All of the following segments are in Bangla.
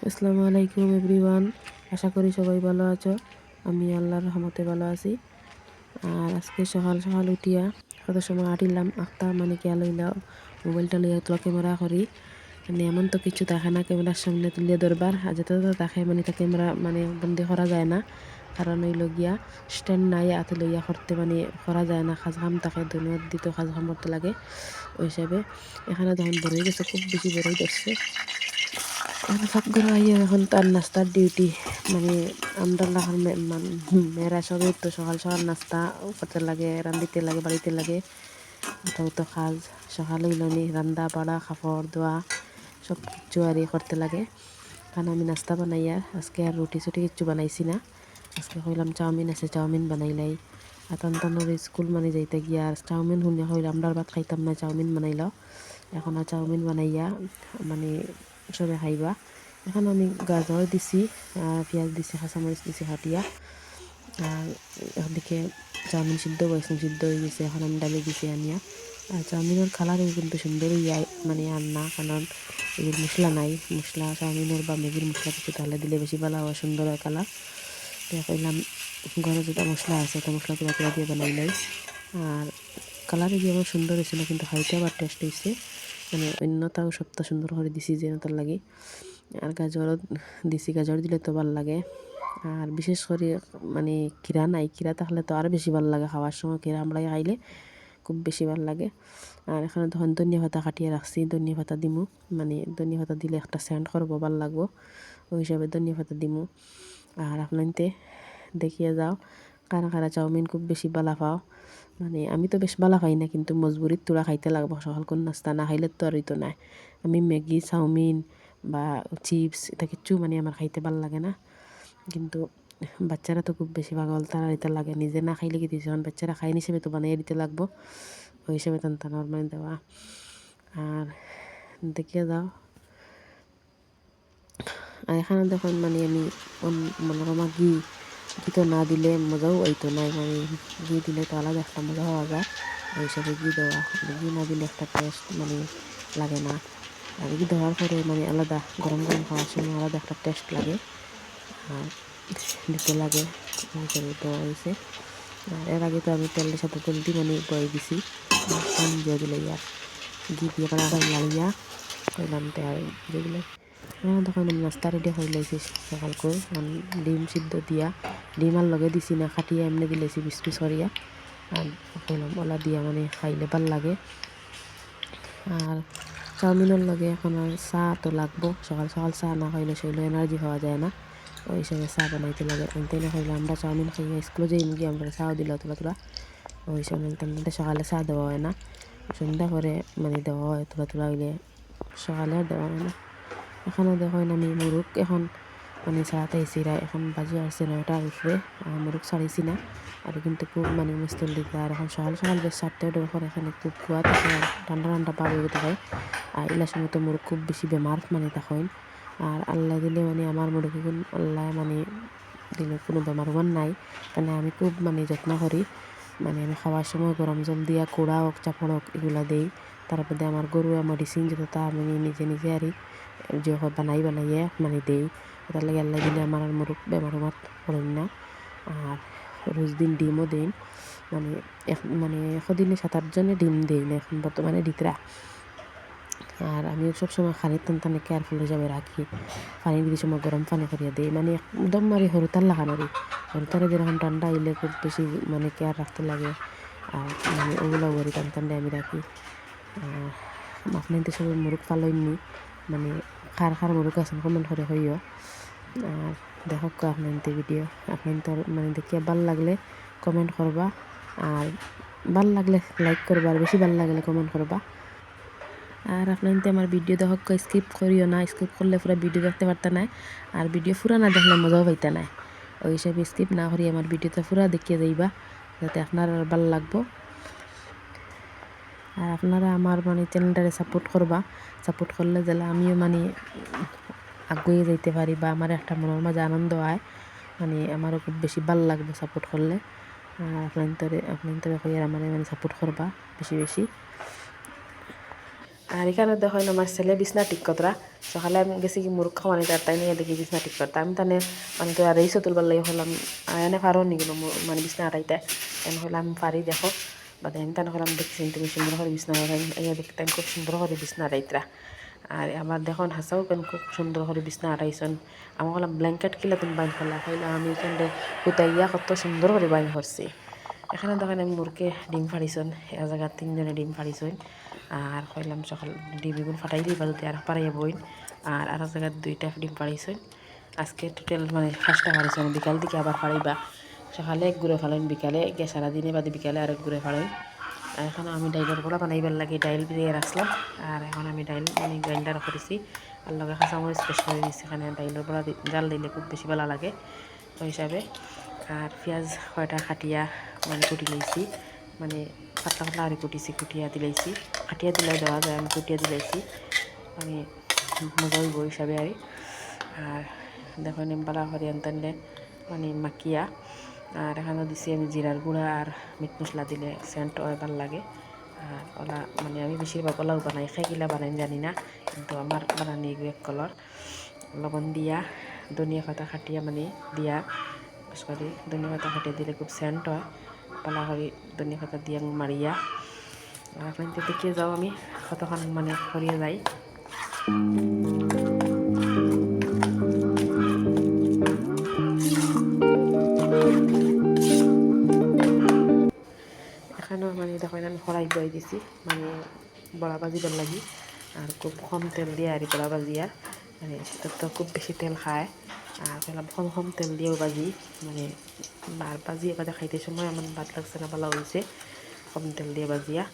আসসালামু আলাইকুম এভরিওয়ান। আশা করি সবাই ভালো আছো। আমি আল্লাহর রহমতে ভালো আছি। আর আজকে সকাল সকাল উঠিয়া কত সময় আটিলাম আখতা মানে কে লইলা মোবাইলটা লইয়া তোলা ক্যামেরা করি। মানে এমন তো কিছু থাকে না ক্যামেরার সামনে তুলিয়া ধরবার, আর যত থাকে মানে তা ক্যামেরা মানে বন্দি করা যায় না, কারণ হইল গিয়া স্ট্যান্ড নাই হাতে লইয়া করতে মানে করা যায় না। কাজ কাম থাকে দুনিয়ার দিতে কাজ কাম করতে লাগে। ওই হিসাবে এখানে তখন বড় হয়ে গেছে, খুব বেশি বড় হয়ে ধরছে। এখন সব করে আইয়া এখন তার নাস্তার ডিউটি, মানে আমরা লাগার মেয়েরা সবাই তো সকাল সকাল নাস্তা করতে লাগে, রান্ধিতে লাগে, বাড়িতে লাগে। তো কাজ সকাল হইলনি রান্দা বাড়া কাপড় ধোয়া সব কিছু আর করতে লাগে। কারণ আমি নাস্তা বানাইয়া আজকে আর রুটি চুটি কিচ্ছু বানাইছি না। আজকে কইলাম চাউমিন আছে, চাউমিন বানাইলাই। আর তন্তনের স্কুল মানে যাইতে গিয়া আর চাউমিন শুনে হইলাম আমরা ভাত খাইতাম না, চাউমিন বানাইলাও। এখন আর চাউমিন বানাইয়া মানে সবে খাইবা। এখন আমি গাজর দিছি, পেঁয়াজ দিছি, কাঁচামরিচ দিছি কাটিয়া। আর এদিকে চাউমিন সিদ্ধ বয়সন সিদ্ধ হয়ে গেছে, এখন আমি ডালি দিছি আনিয়া। আর চাউমিনের কালারও কিন্তু সুন্দর ইয়াই মানে আর না, কারণ এগুলো মশলা নাই, মশলা চাউমিনের বা ম্যাগির মশলা কিছু তাহলে দিলে বেশি ভালো হয়, সুন্দর হয় কালার। তো কইলাম ঘরে যেটা মশলা আছে তো মশলা তুলা তুলা দিয়ে বানাই নাই। আর কালারে দিয়ে আমার সুন্দর হয়েছিল, কিন্তু খাইতে আবার টেস্ট হয়েছে, মানে অন্যটাও সবটা সুন্দর করে দিছি যে তার লাগে। আর গাজরও দিছি, গাজর দিলে তো ভাল লাগে। আর বিশেষ করে মানে কিরা নাই, কিরা থাকলে তো আরও বেশি ভাল লাগে খাওয়ার সময়, কিরা আমরা খাইলে খুব বেশি ভাল লাগে। আর এখানে তখন ধনিয়া পাতা কাটিয়ে রাখছি, ধনিয়া পাতা দিমু, মানে ধনিয়া পাতা দিলে একটা সেন্ট করবো, ভাল লাগবো, ওই হিসাবে ধনিয়া পাতা দিমু। আর আপনাইতে দেখিয়ে যাও কারা কারা চাউমিন খুব বেশি বালা পাও। মানে আমি তো বেশ বালা খাই না, কিন্তু মজবুরিত তোরা খাইতে লাগবো, সকাল কোন নাস্তা না খাইলে তো আর তো নাই। আমি ম্যাগি চাউমিন বা চিপস এটা কিচ্ছু মানে আমার খাইতে ভাল লাগে না। কিন্তু বাচ্চারা তো খুব বেশি পাগল, তারা দিতে লাগে, নিজে না খাইলে কি দিছে, বাচ্চারা খাই হিসেবে তো বানিয়ে দিতে লাগবো, ওই হিসেবে তার মানে দেওয়া। আর দেখিয়ে যাও। আর এখানে দেখুন মানে আমি মনোরমা ঘি তো না দিলে মজাও হইতো নাই, মানে ঘি দিলে তো আলাদা একটা মজা পাওয়া যায়, ওই হিসাবে ঘি দেওয়া। ঘি না দিলে একটা টেস্ট মানে লাগে না। আর ঘি দেওয়ার পরে মানে আলাদা গরম গরম খাওয়ার সময় আলাদা একটা টেস্ট লাগে, আর দিতে লাগে, ওই হিসাবে দেওয়া হয়েছে। আর এর আগে তো আমি তেলের সাথে তেল দিয়ে মানে বয়ে দিছি, দিয়ে দিলে আর ঘি দিয়ে লাড়িয়া কইলাম তে আর যেগুলো। হ্যাঁ তখন আমি নাস্তা রেডি করে লাইছি সকাল করে, ডিম সিদ্ধ দিয়া, ডিম আর লগে দিছি না, খাটিয়া এমনি দিলেছি পিস পিস করিয়া। আর কইলাম ওলা দিয়া মানে খাইলে ভাল লাগে। আর চাউমিনের লগে এখন আর চাহ তো লাগবো, সকাল সকাল চাহ না খাইলে শরীরে এনার্জি পাওয়া যায় না, ওই হিসাবে চাহ বানাইতে লাগে। তাই না খাইলে আমরা চাউমিন খাইয়া স্কুলে যাই মুগি, আমরা চাও দিল তোলা তোলা, ওই হিসাবে সকালে চাহ দেওয়া হয় না, সন্ধ্যা করে মানে দেওয়া হয়, তোলা তোলা হইলে সকালে আর দেওয়া হয় না। এখানে দেখেন আমি মুরগ এখন মানে ছাড়াতে আইসিরা, এখন বাজে আসছে 9টার উপরে, মুরগ ছাড়াইছি না। আর কিন্তু খুব মানে মুস্কিল দিকে, আর এখন সকাল সকাল বেশ 4টে পর এখানে খুব কুয়া থাকে, আর ঠান্ডা ঠান্ডা পার হয়ে থাকে। আর এলার সময় তো মুরগ খুব বেশি বেমার মানে তখন। আর আল্লাহ দিলে মানে আমার মুরগ এখন আল্লাহ মানে দিলে কোনো বেমার ওমান নাই, কারণ আমি খুব মানে যত্ন করি। মানে আমি খাওয়ার সময় গরম জল দিয়া কুড়া হোক চাপড় হোক এগুলা দেই। তারপরে আমার গরু মেডিসিন যেটা আমি নিজে নিজে আরই যে বানাইয়ে মানে দেই, তার লাগে আল্লাহ দিলে আমার আর মুরগ বেমার মাত করেন না। আর রোজ দিন ডিমও দেন, মানে মানে এদিনে 7-8 জনে ডিম দেই না এখন বর্তমানে দিতরা। আর আমি সবসময় খানির টানে কেয়ারফুল হিসাবে রাখি, পানি দিতে সময় গরম পানি করিয়া দিই, মানে একদম মারি হরুতার লাগানোরই, হরুতারে যেরকম ঠান্ডা হইলে খুব বেশি মানে কেয়ার রাখতে লাগে। আর মানে ওগুলো বড়ি টানটান্ডে আমি রাখি। আপনার তো সবাই মুরগ ফালাইনি, মানে খার খার মুরগ আছেন কমেন্ট করে হইও। আর দেখক আপনার ভিডিও আপনার তো মানে দেখিয়া ভাল লাগলে কমেন্ট করবা, আর ভাল লাগলে লাইক করবা, আর বেশি ভাল লাগলে কমেন্ট করবা। আর আপনার আমার ভিডিও দেখক স্কিপ করিও না, স্কিপ করলে পুরো ভিডিও দেখতে পারতে না, আর ভিডিও পুরা না দেখলে মজাও পাইতে না, ওই হিসাবে স্কিপ না করি আমার ভিডিওটা পুরা দেখিয়ে যাইবা, যাতে আপনার ভাল লাগবো। আর আপনারা আমার মানে চ্যানেলটারে সাপোর্ট করবা, সাপোর্ট করলে যেন আমিও মানে আগুয়ে যাইতে পারি, বা আমার একটা মনের মাঝে আনন্দ হয়, মানে আমারও খুব বেশি ভাল লাগবে সাপোর্ট করলে। আপনার তরে কইয়ার আমার মানে সাপোর্ট করবা বেশি বেশি। আর এখানে দেখেন আমার ছেলে বিছনা ঠিক কতরা সকালে আমি গেছি কি মুরগ খাওয়ানি তার তাই নিয়ে দেখি বিছনা ঠিক করতে আমি তানে মানে তো আর এইসব তুলবার লাগে হলাম এনে পারো নি কোনো মানে বিছনা আটাইতে এনে হলাম পারি দেখো বাদে আমি তানে হলাম দেখছি তুমি সুন্দর করে বিছনা এই দেখতেন খুব সুন্দর করে বিছনা আটাইতরা আর আমার দেখুন হাসাও কেন খুব সুন্দর করে বিছনা আটাইছেন আমার হলাম ব্ল্যাঙ্কেট কিলা তুমি বাইন করলা হইলে আমি এখানে হুতাইয়া কত সুন্দর করে বাইন করছি এখানে দেখেন আমি মুরকে ডিম ফাড়িছেন এ জায়গা 3 জনে ডিম ফাড়িছেন আর কইলাম সকাল ডিমগুলো ফাটাই দিবা যদি আর পারাইয়া বইন আর এক জায়গায় 2টা ডিম ফাড়িছেন আজকে টোটাল মানে 5টা ফাড়িছেন বিকাল দিকে আবার ফাড়াইবা সকালে এক গুঁড়ো ফাড়াইন বিকালে সারাদিনে বাদে বিকালে আরেক গুঁড়ো ফাড়াইন আর এখন আমি ডাইলের বড়া বানাইবার লাগে ডাইল দিয়ে রাখলাম আর এখন আমি ডাইল মানে গ্রাইন্ডার করেছি আর লগে কাঁচামরিচ পেস্ট করে দিচ্ছি এখানে ডাইলের বড়া জাল দিলে খুব বেশি ভালো লাগে ওই হিসাবে আর পেঁয়াজ কয়টা খাটিয়া মানে কুটি লইছি মানে পাতলা পাতলা আর কুটিছি কুটিয়া দিলাইছি খাটিয়া দিলেও দেওয়া যায় আমি কুটিয়া দিলাইছি মানে মজা হইব হিসাবে আর দেখো নিমপালা হরি আনতানলে মানে মাকিয়া আর এখানেও দিছি আমি জিরার গুঁড়া আর মিট মশলা দিলে সেন্ট ভাল লাগে আর ওলা মানে আমি বেশিরভাগ ওলাও বানাই খাইকিলা বানাই জানি না কিন্তু আমার বানানি এক কলর লবণ দিয়া ধনিয়া পাতা খাটিয়া মানে দিয়া সরি ধনিয়া পাতা খাটিয়ে দিলে খুব সেন্ট হয় পালা করে ধনিয়া পাতা দিয়ে মারিয়া আর আপনাদের দেখিয়ে যাও আমি কতক্ষণ মানে করিয়ে যাই এখানেও মানে দেখো আমি কড়াই বই দিছি মানে বড়া ভাজিবার লাগি আর খুব কম তেল দিয়ে আর বড়া ভাজি আর মানে তো খুব বেশি তেল খায় আর পেলাম কম কম তেল দিয়েও ভাজি মানে আর ভাজি এবারে খাইতে সময় আমার ভাত লাগছে না ভালো হয়েছে কম তেল দিয়ে ভাজিয়া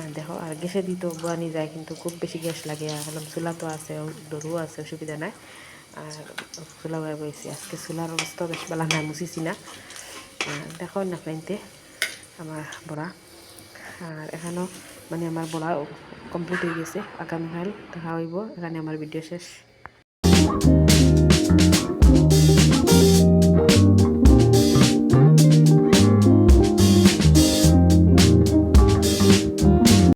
আর দেখো আর গ্যাসে দিতেও বানি যায় কিন্তু খুব বেশি গ্যাস লাগে আর বললাম চুলা তো আছে দরুও আছে অসুবিধা নাই আর চুলা বইছি আজকে চুলার অবস্থা বেশ বেলা নাই মুছিছি না দেখো না ফ্রেন্ডে আমার বড়া আর এখানেও মানে আমার বড়া কমপ্লিট হয়ে গেছে আগামীকাল দেখা হইব এখানে আমার ভিডিও শেষ।